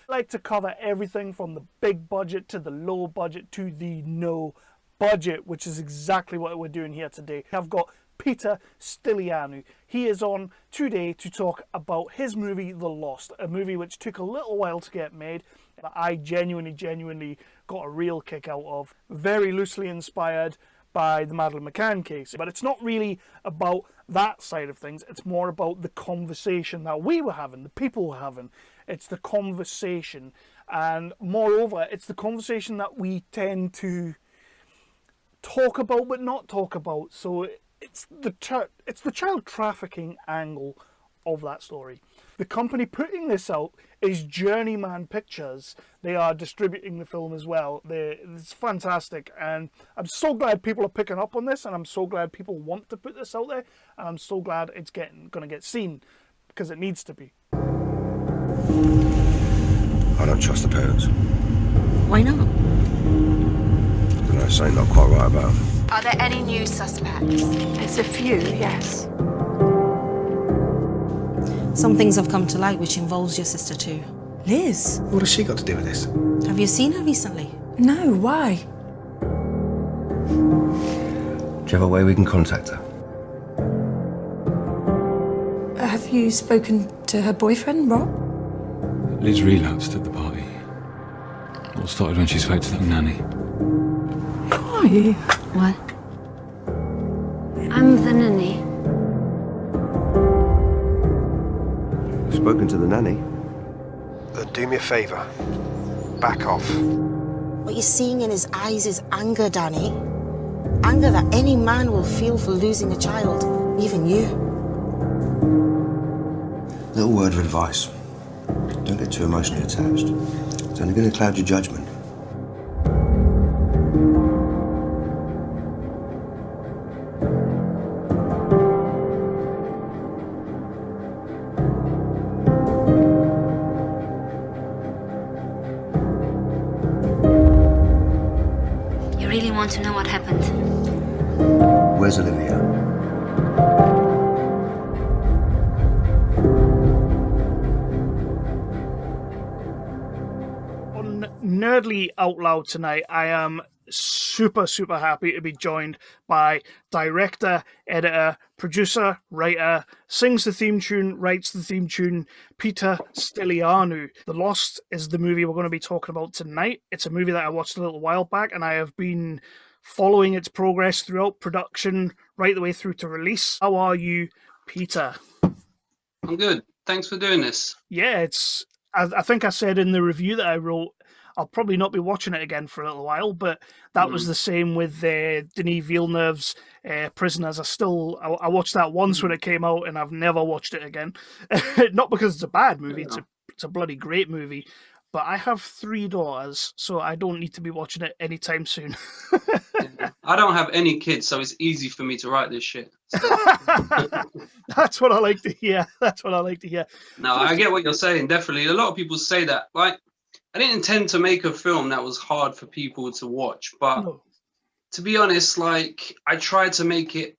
I like to cover everything from the big budget to the low budget to the no budget, which is exactly what we're doing here today. I've got Peter Stylianou. He is on today to talk about his movie The Lost, a movie which took a little while to get made, but I genuinely got a real kick out of. Very loosely inspired by the Madeleine McCann case. But it's not really about that side of things. It's more about the conversation that we were having, the people were having. It's the conversation. And moreover, it's the conversation that we tend to talk about but not talk about. So it's the child trafficking angle of that story. The company putting this out is Journeyman Pictures. They are distributing the film as well. It's fantastic, and I'm so glad people are picking up on this, and I'm so glad people want to put this out there, and I'm so glad it's going to get seen, because it needs to be. I don't trust the parents. Why not? I don't know, something not quite right about them. Are there any new suspects? There's a few, yes. Some things have come to light which involves your sister too. Liz? What has she got to do with this? Have you seen her recently? No, why? Do you have a way we can contact her? Have you spoken to her boyfriend, Rob? Liz relapsed at the party. It all started when she spoke to that nanny. Who are you? What? I'm the nanny. Spoken to the nanny? Do me a favour. Back off. What you're seeing in his eyes is anger, Danny. Anger that any man will feel for losing a child, even you. Little word of advice. Don't get too emotionally attached. It's only going to cloud your judgment. You really want to know what happened? Where's Olivia? On Nerdly Out Loud tonight, I am super happy to be joined by director, editor, producer, writer, sings the theme tune, writes the theme tune, Peter Stylianou. The Lost is the movie we're going to be talking about tonight. It's a movie that I watched a little while back, and I have been following its progress throughout production, right the way through to release. How are you, Peter? I'm good. Thanks for doing this. Yeah, I think I said in the review that I wrote, I'll probably not be watching it again for a little while, but that was the same with Denis Villeneuve's Prisoners. I watched that once when it came out, and I've never watched it again. Not because it's a bad movie, it's a bloody great movie, but I have 3 daughters, so I don't need to be watching it anytime soon. I don't have any kids, so it's easy for me to write this shit. So. That's what I like to hear. That's what I like to hear. No, I get what you're saying, definitely. A lot of people say that. Like, I didn't intend to make a film that was hard for people to watch, but to be honest, like, I tried to make it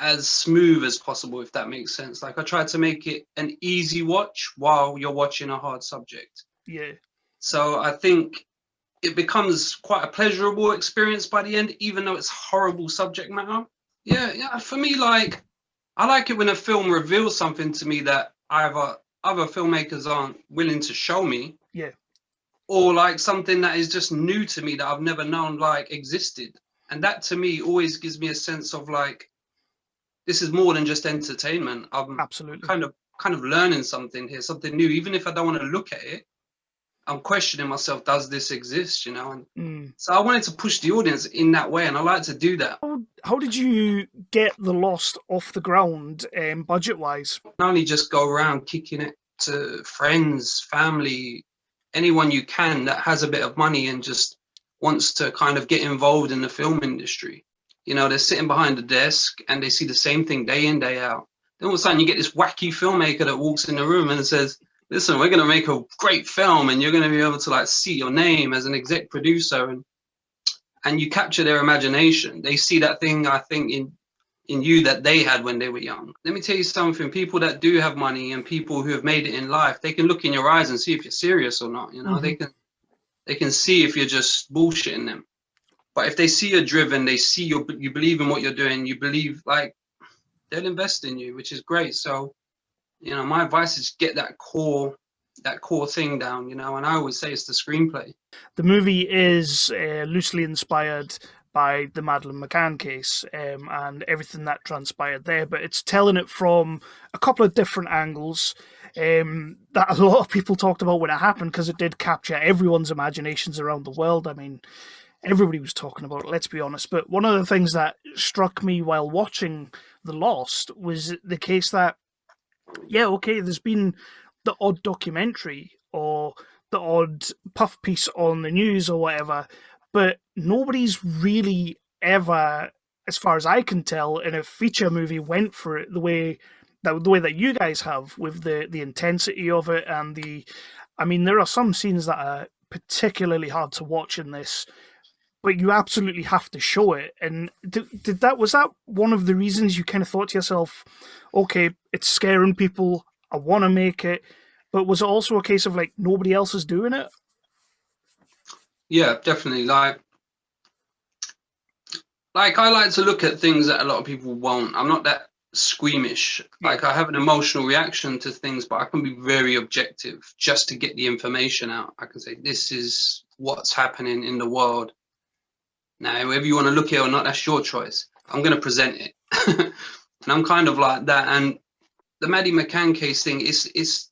as smooth as possible, if that makes sense. Like, I tried to make it an easy watch while you're watching a hard subject. Yeah. So I think it becomes quite a pleasurable experience by the end, even though it's horrible subject matter. Yeah. For me, like, I like it when a film reveals something to me that either other filmmakers aren't willing to show me. Yeah. Or like something that is just new to me that I've never known like existed. And that to me always gives me a sense of like, this is more than just entertainment. I'm absolutely kind of learning something here, something new. Even if I don't want to look at it, I'm questioning myself, does this exist, you know? And so I wanted to push the audience in that way, and I like to do that. How did you get The Lost off the ground, budget-wise? Not only just go around kicking it to friends, family, anyone you can that has a bit of money and just wants to kind of get involved in the film industry. You know, they're sitting behind a desk and they see the same thing day in, day out. Then all of a sudden you get this wacky filmmaker that walks in the room and says, listen, we're going to make a great film and you're going to be able to like see your name as an exec producer, and you capture their imagination. They see that thing, I think, in in you that they had when they were young. Let me tell you something, people that do have money and people who have made it in life, they can look in your eyes and see if you're serious or not. You know, they can see if you're just bullshitting them. But if they see you're driven, they see you believe in what you're doing, you believe, like, they'll invest in you, which is great. So, you know, my advice is get that core thing down, you know, and I always say it's the screenplay. The movie is loosely inspired by the Madeleine McCann case and everything that transpired there, but it's telling it from a couple of different angles that a lot of people talked about when it happened, because it did capture everyone's imaginations around the world. I mean, everybody was talking about it, let's be honest. But one of the things that struck me while watching The Lost was the case that, yeah, okay, there's been the odd documentary or the odd puff piece on the news or whatever, but nobody's really ever, as far as I can tell, in a feature movie went for it the way that you guys have, with the intensity of it and I mean, there are some scenes that are particularly hard to watch in this, but you absolutely have to show it. And was that one of the reasons you kind of thought to yourself, okay, it's scaring people, I want to make it, but was it also a case of like nobody else is doing it? Yeah, definitely. Like I like to look at things that a lot of people won't. I'm not that squeamish. Like, I have an emotional reaction to things, but I can be very objective just to get the information out. I can say, this is what's happening in the world. Now, whether you want to look at it or not, that's your choice. I'm going to present it. And I'm kind of like that. And the Maddie McCann case thing is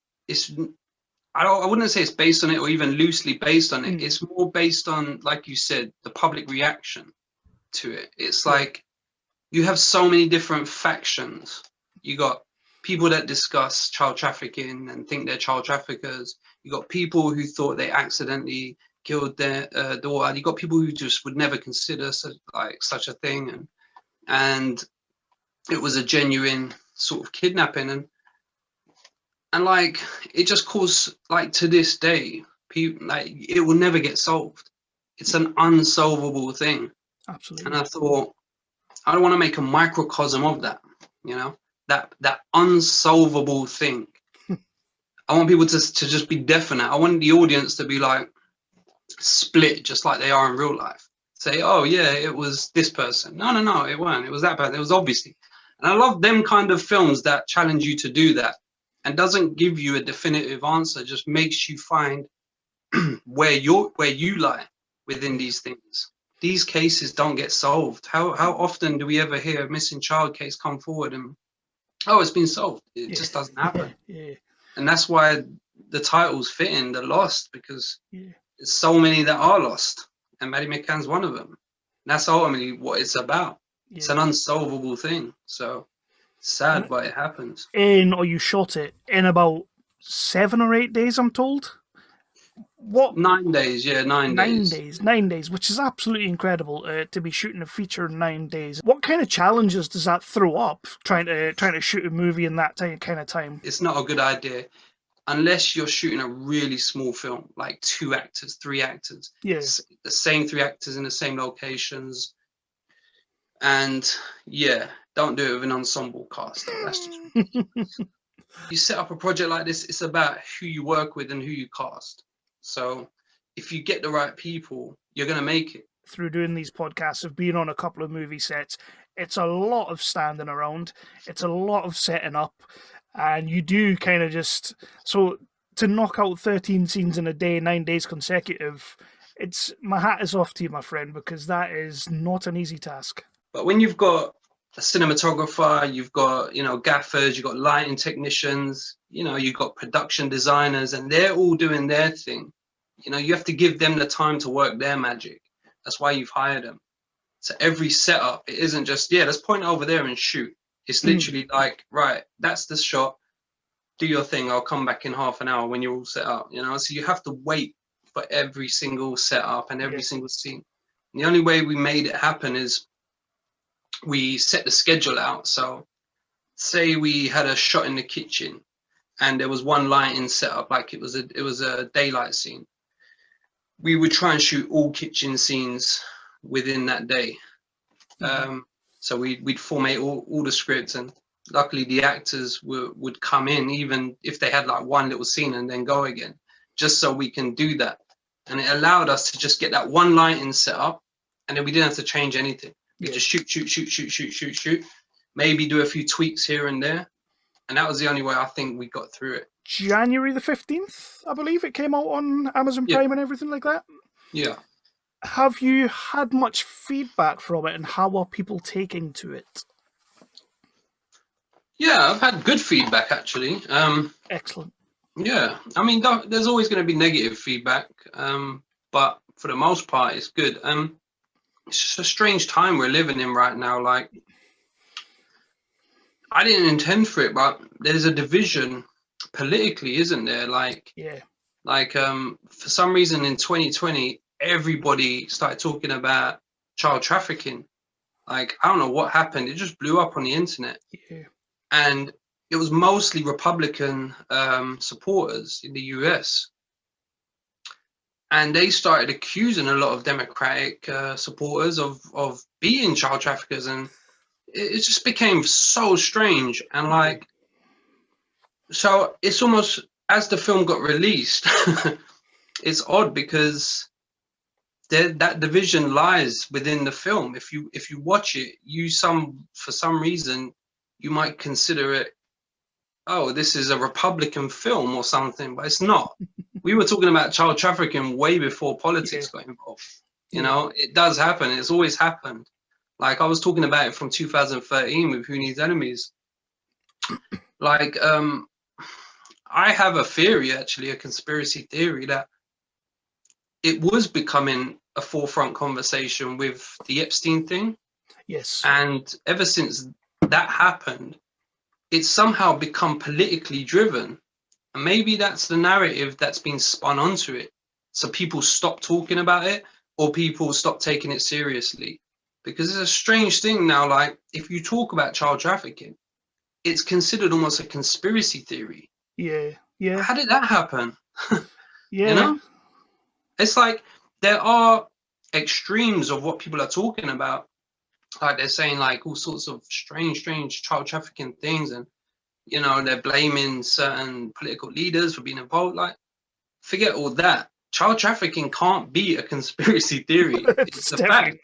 I wouldn't say it's based on it or even loosely based on it. It's more based on, like you said, the public reaction to it. It's like you have so many different factions. You got people that discuss child trafficking and think they're child traffickers. You got people who thought they accidentally killed their daughter. You got people who just would never consider such a thing, and it was a genuine sort of kidnapping, and like it just caused, like, to this day, people, like, it will never get solved. It's an unsolvable thing. Absolutely. And I thought, I don't want to make a microcosm of that, you know, that unsolvable thing. I want people to just be definite. I want the audience to be like split, just like they are in real life. Say, oh yeah, it was this person. No, it weren't. It was that person. It was obviously. And I love them kind of films that challenge you to do that and doesn't give you a definitive answer, just makes you find where you lie within these things. These cases don't get solved. How often do we ever hear a missing child case come forward and, oh, it's been solved? It just doesn't happen. And that's why the title's fitting, The Lost, because there's so many that are lost, and Maddie McCann's one of them. And that's ultimately what it's about. It's an unsolvable thing. So sad, but it happens. You shot it in about 7 or 8 days, I'm told. What? 9 days, yeah, 9 days. 9 days, which is absolutely incredible to be shooting a feature in 9 days. What kind of challenges does that throw up, trying to shoot a movie in that kind of time? It's not a good idea unless you're shooting a really small film, like 2 actors, 3 actors. Yes, the same 3 actors in the same locations. And yeah, don't do it with an ensemble cast. That's just ridiculous. You set up a project like this, it's about who you work with and who you cast. So if you get the right people, you're going to make it. Through doing these podcasts, of being on a couple of movie sets, it's a lot of standing around. It's a lot of setting up. And you do kind of just... So to knock out 13 scenes in a day, 9 days consecutive, my hat is off to you, my friend, because that is not an easy task. But when you've got a cinematographer, you've got, gaffers, you've got lighting technicians, you've got production designers, and they're all doing their thing. You have to give them the time to work their magic. That's why you've hired them. So every setup, it isn't just, let's point over there and shoot. It's literally like, right, that's the shot. Do your thing. I'll come back in half an hour when you're all set up. So you have to wait for every single setup and every single scene. And the only way we made it happen is we set the schedule out. So say we had a shot in the kitchen and there was one lighting setup, like it was a daylight scene. We would try and shoot all kitchen scenes within that day. So we'd formate all the scripts, and luckily the actors would come in even if they had like one little scene and then go again, just so we can do that. And it allowed us to just get that one lighting set up, and then we didn't have to change anything. We just shoot, maybe do a few tweaks here and there. And that was the only way I think we got through it. January the 15th, I believe it came out on Amazon Prime and everything like that. Yeah. Have you had much feedback from it, and how are people taking to it? Yeah, I've had good feedback actually. Excellent. Yeah, I mean, there's always going to be negative feedback, but for the most part, it's good. It's just a strange time we're living in right now. Like, I didn't intend for it, but there's a division politically, isn't there? Like, for some reason in 2020, everybody started talking about child trafficking. Like, I don't know what happened. It just blew up on the internet. Yeah. And it was mostly Republican supporters in the US. And they started accusing a lot of Democratic supporters of being child traffickers. And it just became so strange. And like, so it's almost, as the film got released, it's odd because that division lies within the film. If you watch it, for some reason, you might consider it, oh, this is a Republican film or something, but it's not. We were talking about child trafficking way before politics got involved. You know, it does happen. It's always happened. Like, I was talking about it from 2013 with Who Needs Enemies. Like, I have a theory, actually, a conspiracy theory, that it was becoming a forefront conversation with the Epstein thing. Yes. And ever since that happened, it's somehow become politically driven. And maybe that's the narrative that's been spun onto it. So people stop talking about it, or people stop taking it seriously. Because it's a strange thing now, like, if you talk about child trafficking, it's considered almost a conspiracy theory. Yeah, yeah. How did that happen? Yeah. You know? It's like there are extremes of what people are talking about. Like, they're saying like all sorts of strange child trafficking things, and you know, they're blaming certain political leaders for being involved. Like, forget all that. Child trafficking can't be a conspiracy theory. It's a fact.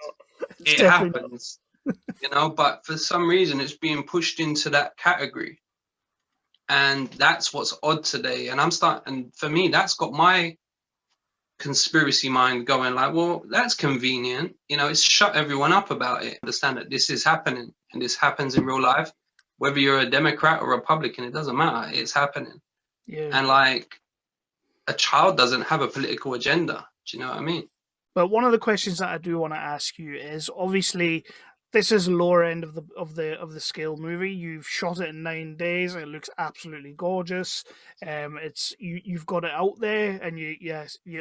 It happens. You know, but for some reason it's being pushed into that category. And that's what's odd today. And for me, that's got my conspiracy mind going like, well, that's convenient. You know, it's shut everyone up about it. Understand that this is happening, and this happens in real life. Whether you're a Democrat or Republican, it doesn't matter. It's happening. Yeah. And like, a child doesn't have a political agenda. Do you know what I mean? But one of the questions that I do want to ask you is, obviously, this is lower end of the scale movie. You've shot it in 9 days. It looks absolutely gorgeous. It's you've got it out there, and you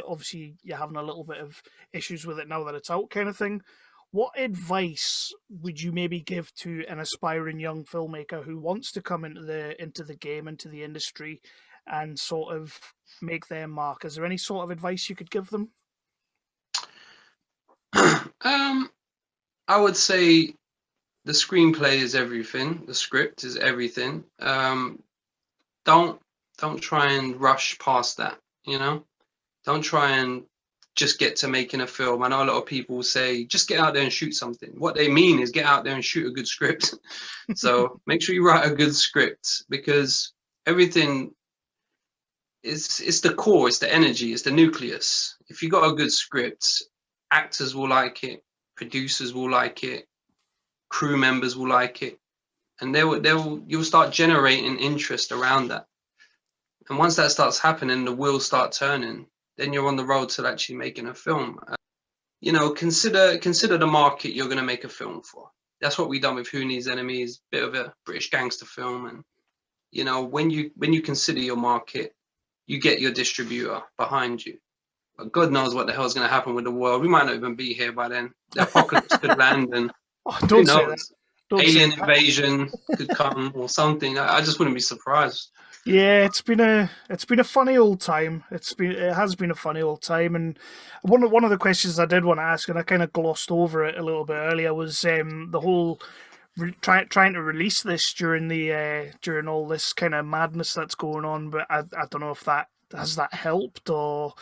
obviously you're having a little bit of issues with it now that it's out, kind of thing. What advice would you maybe give to an aspiring young filmmaker who wants to come into the game, into the industry, and sort of make their mark? Is there any sort of advice you could give them? I would say the screenplay is everything. The script is everything. Don't try and rush past that. You know, don't try and just get to making a film. I know a lot of people say just get out there and shoot something. What they mean is get out there and shoot a good script. So make sure you write a good script, because everything it's the core, it's the energy, it's the nucleus. If you got a good script, actors will like it, producers will like it, crew members will like it, and you'll start generating interest around that. And once that starts happening, the wheels start turning. Then you're on the road to actually making a film. You know, consider the market you're going to make a film for. That's what we've done with Who Needs Enemies, bit of a British gangster film. And you know, when you consider your market, you get your distributor behind you. But God knows what the hell is going to happen with the world. We might not even be here by then. The apocalypse could land, and Don't say that. Alien invasion could come or something. I just wouldn't be surprised. Yeah, it's been a funny old time. It has been a funny old time, and one of the questions I did want to ask, and I kind of glossed over it a little bit earlier, was the whole trying to release this during the during all this kind of madness that's going on, but I don't know if that has that helped or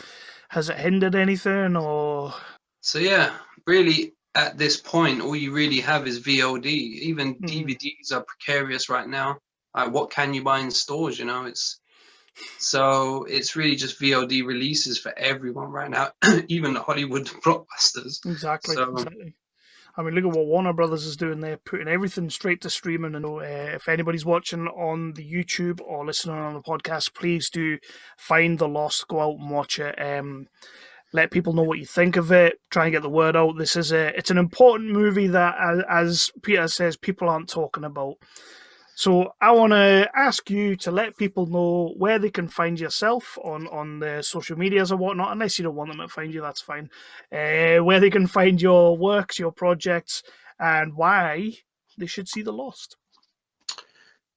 has it hindered anything or. So yeah, really at this point, all you really have is VOD. Even DVDs are precarious right now. What can you buy in stores? You know, it's really just VOD releases for everyone right now, even the Hollywood blockbusters. Exactly. So, Exactly. I mean, look at what Warner Brothers is doing. They're putting everything straight to streaming. And if anybody's watching on the YouTube or listening on the podcast, please do find The Lost. Go out and watch it. Let people know what you think of it. Try and get the word out. It's an important movie that, as Peter says, people aren't talking about. So I want to ask you to let people know where they can find yourself on the social medias or whatnot, unless you don't want them to find you, that's fine. Where they can find your works, your projects, and why they should see The Lost.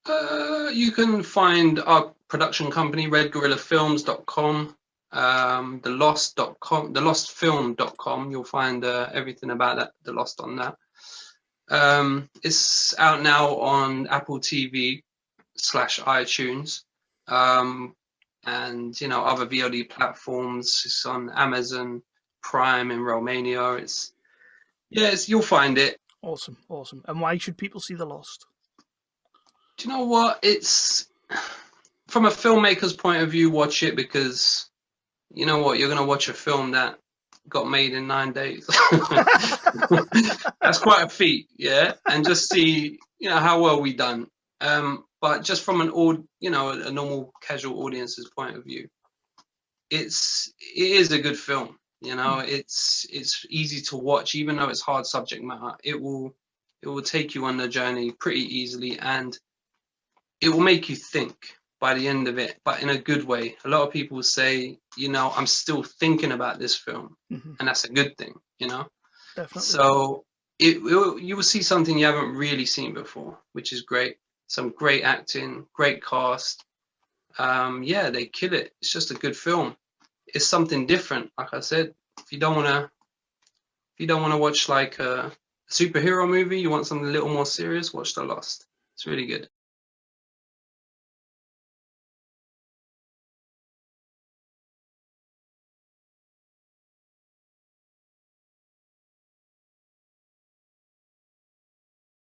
You can find our production company, redgorillafilms.com, thelostfilm.com. You'll find everything about that, The Lost on that. It's out now on Apple TV/iTunes, and other VOD platforms. It's on Amazon Prime in Romania. You'll find it. Awesome. And why should people see The Lost? Do you know what? It's from a filmmaker's point of view. Watch it because you know what, you're gonna watch a film that got made in 9 days. That's quite a feat, yeah. And just see, how well we done. But just from a normal casual audience's point of view, it is a good film. It's easy to watch, even though it's hard subject matter. It will take you on the journey pretty easily, and it will make you think by the end of it, but in a good way. A lot of people say, I'm still thinking about this film, and that's a good thing, Definitely. So you will see something you haven't really seen before, which is great. Some great acting, great cast. They kill it. It's just a good film. It's something different. Like I said, if you don't want to watch like a superhero movie, you want something a little more serious, watch The Lost. It's really good.